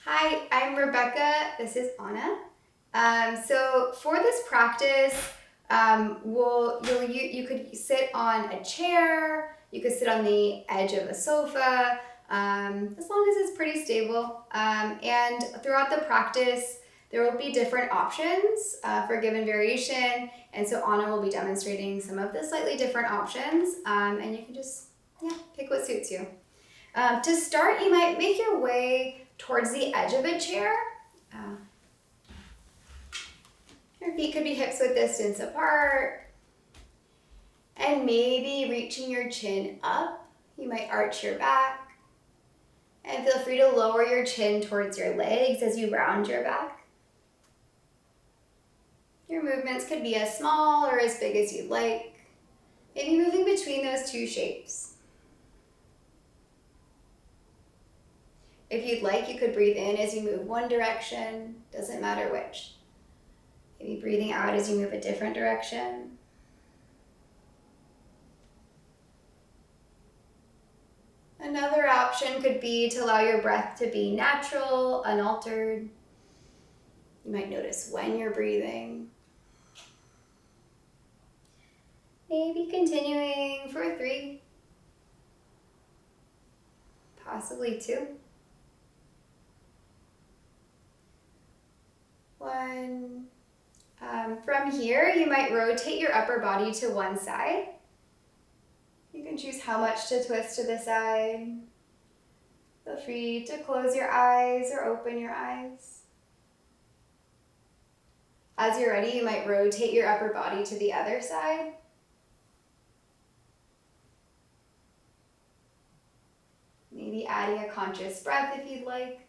Hi, I'm Rebecca. This is Anna. So for this practice, you could sit on a chair, you could sit on the edge of a sofa, as long as it's pretty stable. And throughout the practice, there will be different options for a given variation. And so Anna will be demonstrating some of the slightly different options, and you can just pick what suits you. To start, you might make your way towards the edge of a chair. Your feet could be hips width distance apart. And maybe reaching your chin up, you might arch your back. And feel free to lower your chin towards your legs as you round your back. Your movements could be as small or as big as you'd like. Maybe moving between those two shapes. If you'd like, you could breathe in as you move one direction, doesn't matter which. Maybe breathing out as you move a different direction. Another option could be to allow your breath to be natural, unaltered. You might notice when you're breathing. Maybe continuing for 3, possibly 2. 1. From here, you might rotate your upper body to one side. You can choose how much to twist to the side. Feel free to close your eyes or open your eyes. As you're ready, you might rotate your upper body to the other side. Maybe adding a conscious breath if you'd like.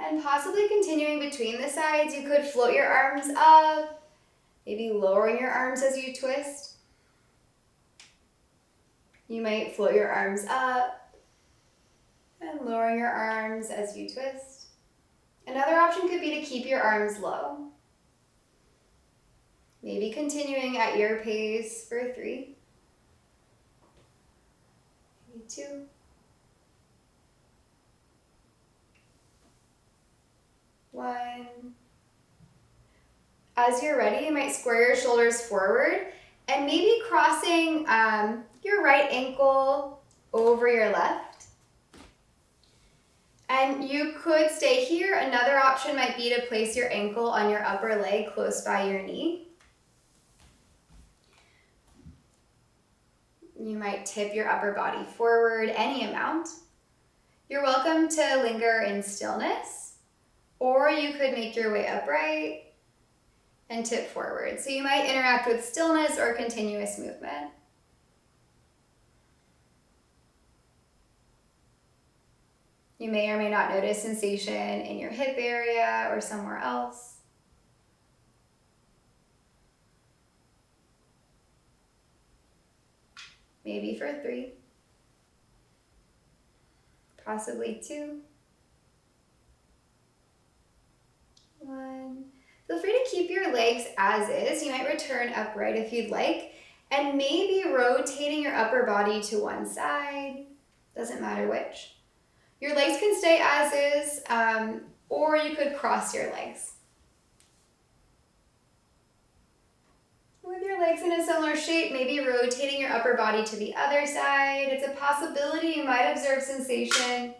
And possibly continuing between the sides, you could float your arms up, maybe lowering your arms as you twist. You might float your arms up and lowering your arms as you twist. Another option could be to keep your arms low. Maybe continuing at your pace for 3, maybe 2. 1. As you're ready, you might square your shoulders forward and maybe crossing your right ankle over your left. And you could stay here. Another option might be to place your ankle on your upper leg close by your knee. You might tip your upper body forward any amount. You're welcome to linger in stillness. Or you could make your way upright and tip forward. So you might interact with stillness or continuous movement. You may or may not notice sensation in your hip area or somewhere else. Maybe for 3, possibly 2. 1. Feel free to keep your legs as is. You might return upright if you'd like, and maybe rotating your upper body to one side. Doesn't matter which. Your legs can stay as is, or you could cross your legs. With your legs in a similar shape, maybe rotating your upper body to the other side. It's a possibility you might observe sensation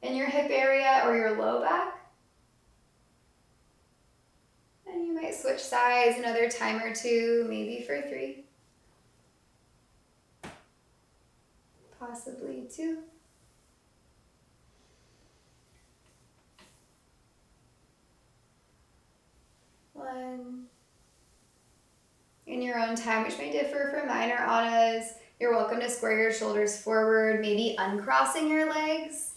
in your hip area or your low back. And you might switch sides another time or 2, maybe for 3. Possibly 2. 1. In your own time, which may differ from mine or Anna's, you're welcome to square your shoulders forward, maybe uncrossing your legs.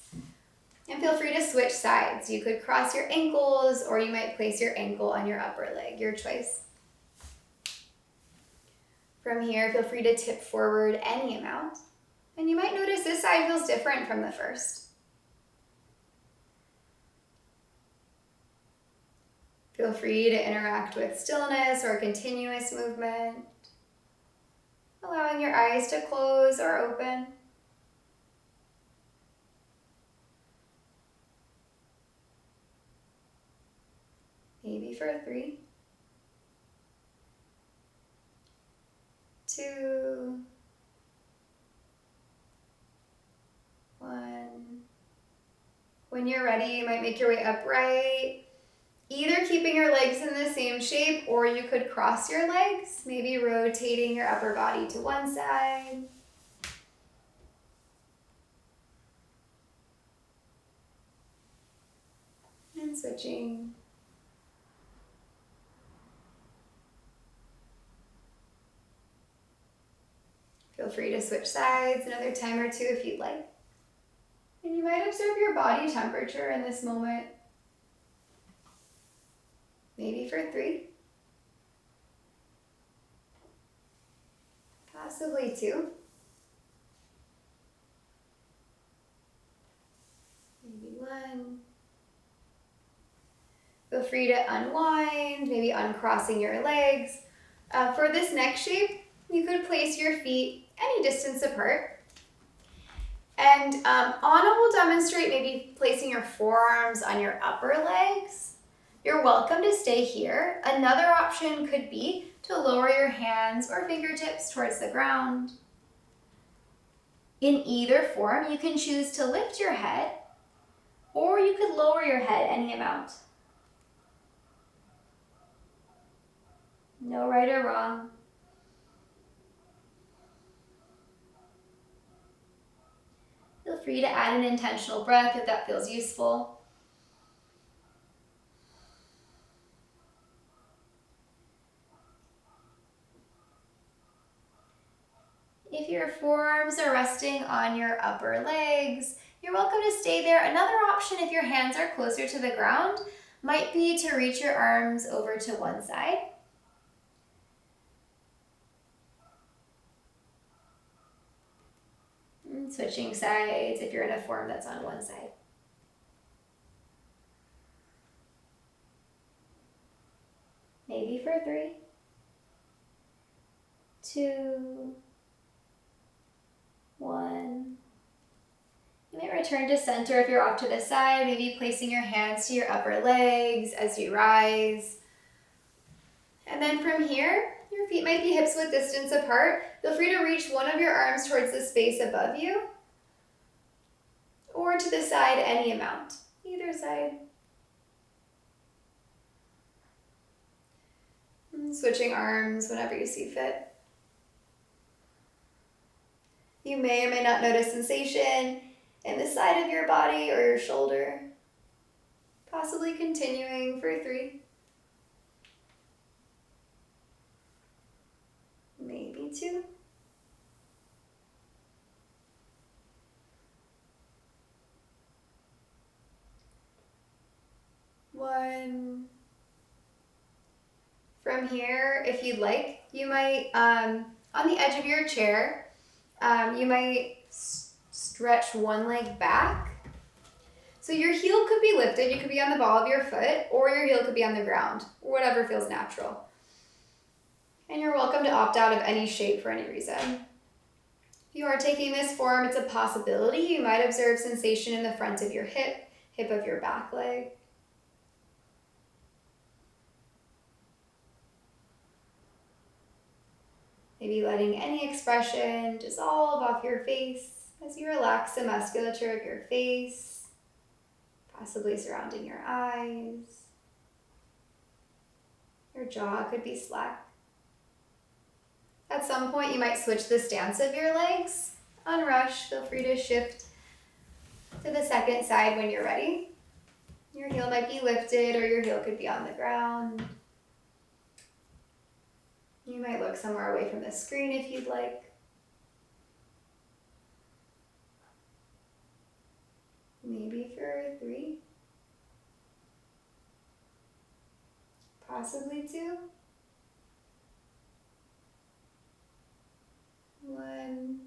And feel free to switch sides. You could cross your ankles, or you might place your ankle on your upper leg, your choice. From here, feel free to tip forward any amount. And you might notice this side feels different from the first. Feel free to interact with stillness or continuous movement, allowing your eyes to close or open. for 3, 2, 1. When you're ready, you might make your way upright, either keeping your legs in the same shape, or you could cross your legs, maybe rotating your upper body to one side. And switching. Feel free to switch sides another time or two if you'd like. And you might observe your body temperature in this moment. Maybe for 3. Possibly 2. Maybe 1. Feel free to unwind, maybe uncrossing your legs. For this next shape, you could place your feet any distance apart. And Anna will demonstrate maybe placing your forearms on your upper legs. You're welcome to stay here. Another option could be to lower your hands or fingertips towards the ground. In either form, you can choose to lift your head, or you could lower your head any amount. No right or wrong. Feel free to add an intentional breath if that feels useful. If your forearms are resting on your upper legs, you're welcome to stay there. Another option, if your hands are closer to the ground, might be to reach your arms over to one side. And switching sides if you're in a form that's on one side. Maybe for 3, 2, 1. You may return to center if you're off to the side, maybe placing your hands to your upper legs as you rise. And then from here, your feet might be hips width distance apart. Feel free to reach one of your arms towards the space above you, or to the side any amount, either side. And switching arms whenever you see fit. You may or may not notice sensation in the side of your body or your shoulder. Possibly continuing for 3. Maybe 2. 1. From here, if you'd like, you might, on the edge of your chair, you might stretch one leg back. So your heel could be lifted, you could be on the ball of your foot, or your heel could be on the ground, or whatever feels natural. And you're welcome to opt out of any shape for any reason. If you are taking this form, it's a possibility. You might observe sensation in the front of your hip of your back leg. Maybe letting any expression dissolve off your face as you relax the musculature of your face, possibly surrounding your eyes. Your jaw could be slack. At some point, you might switch the stance of your legs. On rush, feel free to shift to the second side when you're ready. Your heel might be lifted, or your heel could be on the ground. You might look somewhere away from the screen if you'd like. Maybe for 3. Possibly 2. 1.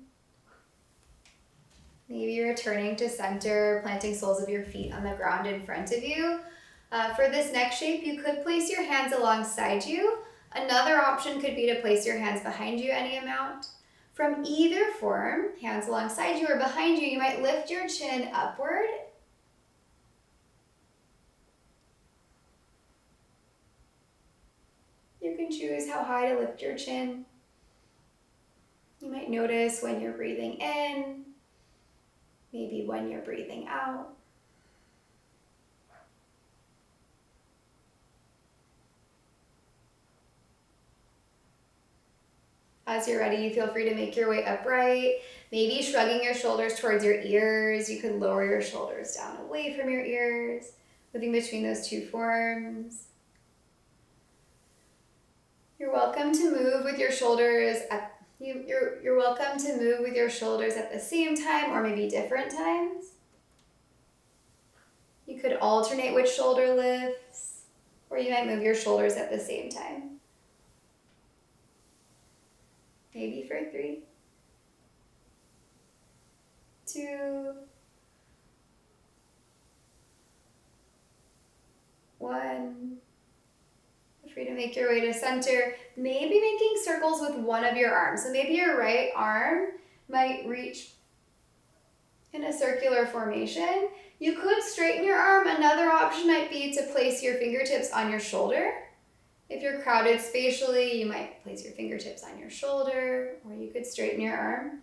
Maybe you're returning to center, planting soles of your feet on the ground in front of you. For this next shape, you could place your hands alongside you. Another option could be to place your hands behind you any amount. From either form, hands alongside you or behind you, you might lift your chin upward. can choose how high to lift your chin. You might notice when you're breathing in, maybe when you're breathing out. As you're ready, feel free to make your way upright, maybe shrugging your shoulders towards your ears. You could lower your shoulders down away from your ears, moving between those two forms. You're welcome to move with your shoulders you're welcome to move with your shoulders at the same time or maybe different times. You could alternate which shoulder lifts, or you might move your shoulders at the same time. Maybe for 3, 2, 1. Feel free to make your way to center. Maybe making circles with one of your arms. So maybe your right arm might reach in a circular formation. You could straighten your arm. Another option might be to place your fingertips on your shoulder. If you're crowded spatially, you might place your fingertips on your shoulder, or you could straighten your arm.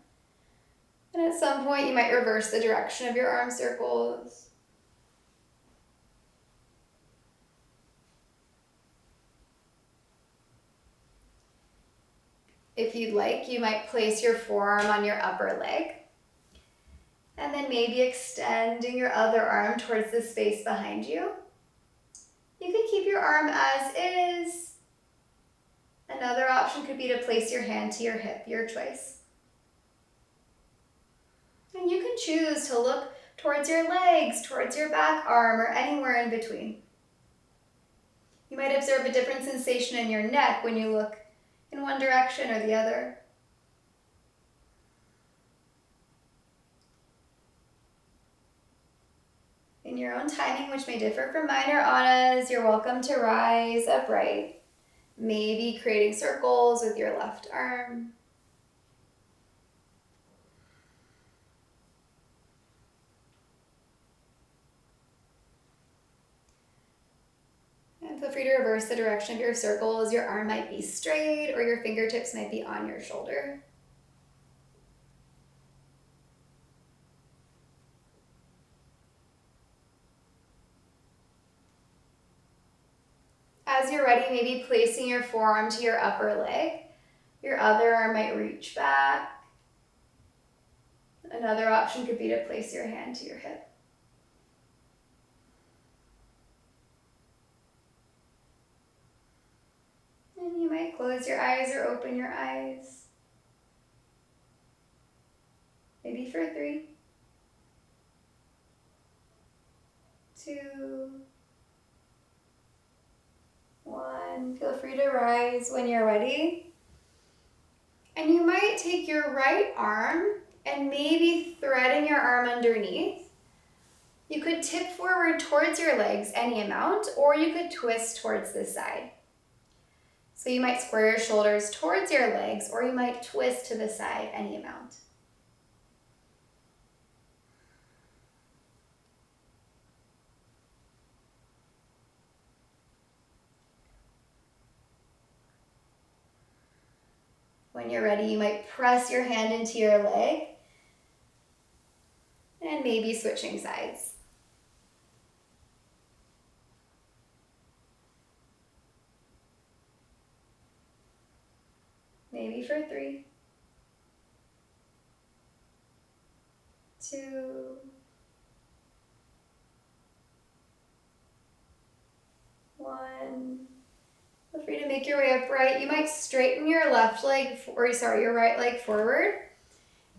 And at some point, you might reverse the direction of your arm circles. If you'd like, you might place your forearm on your upper leg, and then maybe extending your other arm towards the space behind you. You can keep your arm as is. Another option could be to place your hand to your hip, your choice. And you can choose to look towards your legs, towards your back arm, or anywhere in between. You might observe a different sensation in your neck when you look in one direction or the other. In your own timing, which may differ from mine or Anna's, you're welcome to rise upright, maybe creating circles with your left arm. And feel free to reverse the direction of your circles. Your arm might be straight or your fingertips might be on your shoulder. As you're ready, maybe placing your forearm to your upper leg. Your other arm might reach back. Another option could be to place your hand to your hip. And you might close your eyes or open your eyes. Maybe for 3, 2, 1. Feel free to rise when you're ready. And you might take your right arm and maybe threading your arm underneath. You could tip forward towards your legs any amount, or you could twist towards the side. So you might square your shoulders towards your legs, or you might twist to the side any amount. When you're ready, you might press your hand into your leg and maybe switching sides. Maybe for 3, 2, 1. Feel free to make your way upright. You might straighten your your right leg forward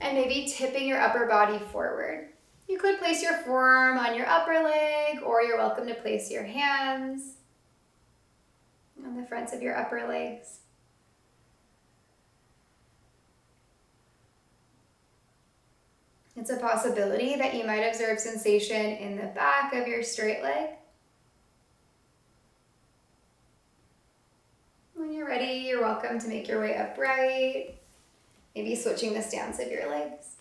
and maybe tipping your upper body forward. You could place your forearm on your upper leg, or you're welcome to place your hands on the fronts of your upper legs. It's a possibility that you might observe sensation in the back of your straight leg. When you're ready, you're welcome to make your way upright, maybe switching the stance of your legs.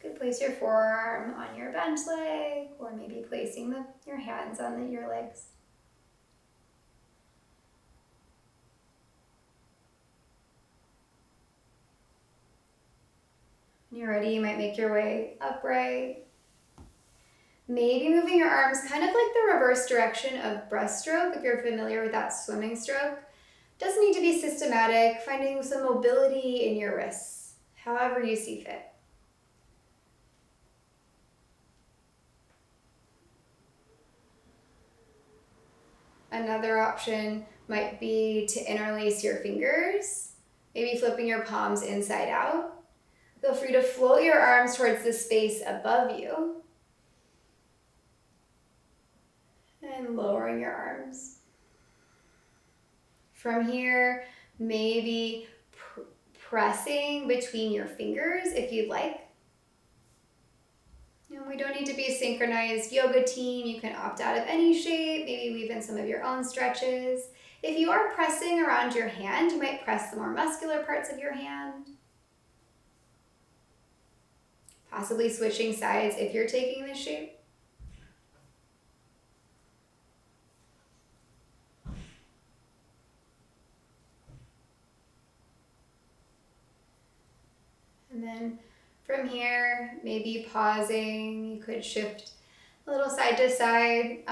You could place your forearm on your bent leg, or maybe placing your hands on your legs. When you're ready, you might make your way upright. Maybe moving your arms kind of like the reverse direction of breaststroke, if you're familiar with that swimming stroke. Doesn't need to be systematic, finding some mobility in your wrists, however you see fit. Another option might be to interlace your fingers, maybe flipping your palms inside out. Feel free to float your arms towards the space above you. And lowering your arms. From here, maybe pressing between your fingers if you'd like. And we don't need to be a synchronized yoga team. You can opt out of any shape, maybe weave in some of your own stretches. If you are pressing around your hand, you might press the more muscular parts of your hand. Possibly switching sides if you're taking this shape. And then from here, maybe pausing, you could shift a little side to side.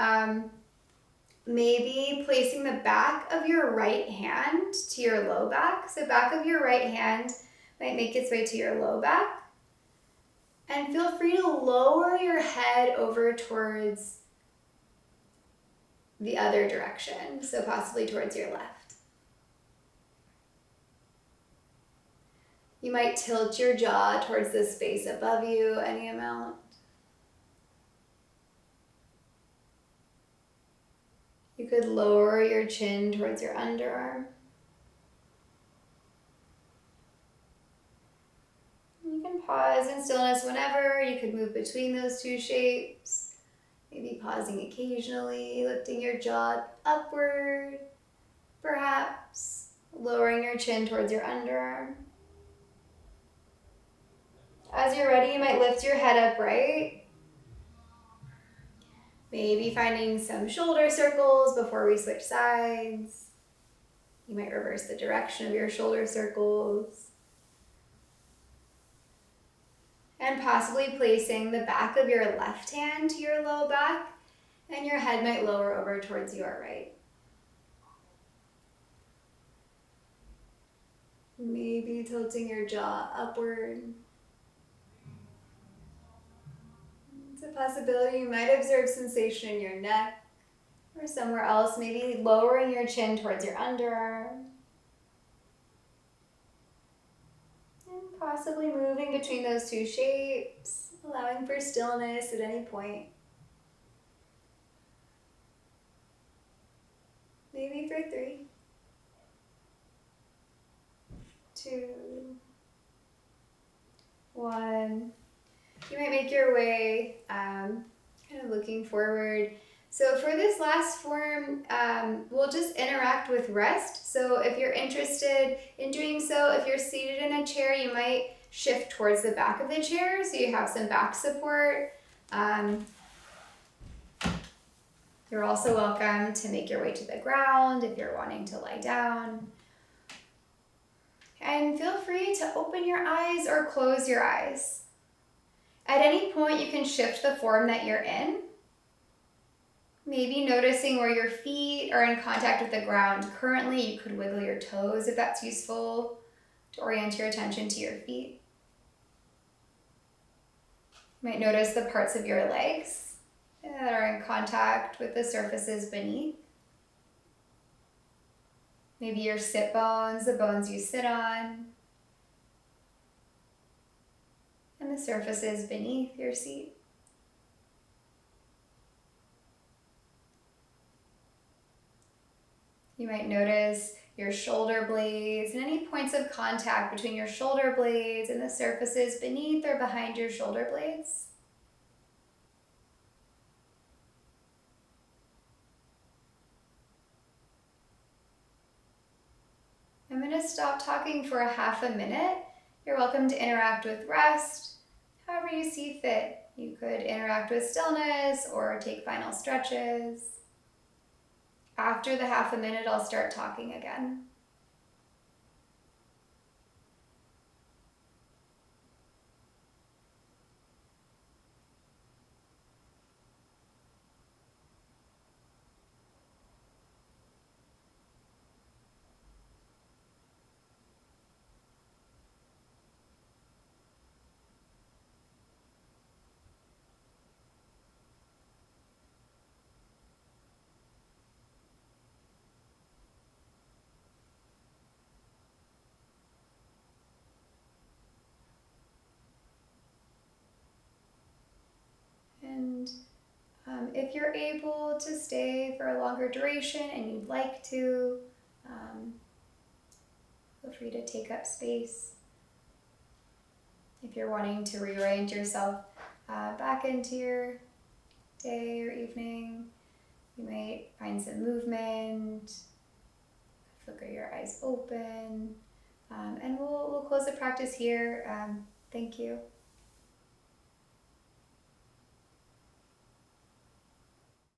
Maybe placing the back of your right hand to your low back. So back of your right hand might make its way to your low back. And feel free to lower your head over towards the other direction, so possibly towards your left. You might tilt your jaw towards the space above you, any amount. You could lower your chin towards your underarm. You can pause in stillness whenever. You could move between those two shapes. Maybe pausing occasionally, lifting your jaw upward, perhaps lowering your chin towards your underarm. As you're ready, you might lift your head upright. Maybe finding some shoulder circles before we switch sides. You might reverse the direction of your shoulder circles. And possibly placing the back of your left hand to your low back, and your head might lower over towards your right. Maybe tilting your jaw upward. It's a possibility you might observe sensation in your neck or somewhere else, maybe lowering your chin towards your underarm. And possibly moving between those two shapes, allowing for stillness at any point. Maybe for 3, 2, 1. You might make your way kind of looking forward. So for this last form, we'll just interact with rest. So if you're interested in doing so, if you're seated in a chair, you might shift towards the back of the chair so you have some back support. You're also welcome to make your way to the ground if you're wanting to lie down. And feel free to open your eyes or close your eyes. At any point, you can shift the form that you're in. Maybe noticing where your feet are in contact with the ground. Currently, you could wiggle your toes if that's useful to orient your attention to your feet. You might notice the parts of your legs that are in contact with the surfaces beneath. Maybe your sit bones, the bones you sit on, and the surfaces beneath your seat. You might notice your shoulder blades and any points of contact between your shoulder blades and the surfaces beneath or behind your shoulder blades. I'm going to stop talking for a half a minute. You're welcome to interact with rest, however you see fit. You could interact with stillness or take final stretches. After the half a minute, I'll start talking again. If you're able to stay for a longer duration and you'd like to, feel free to take up space. If you're wanting to reorient yourself back into your day or evening, you might find some movement, flicker your eyes open, and we'll close the practice here. Thank you.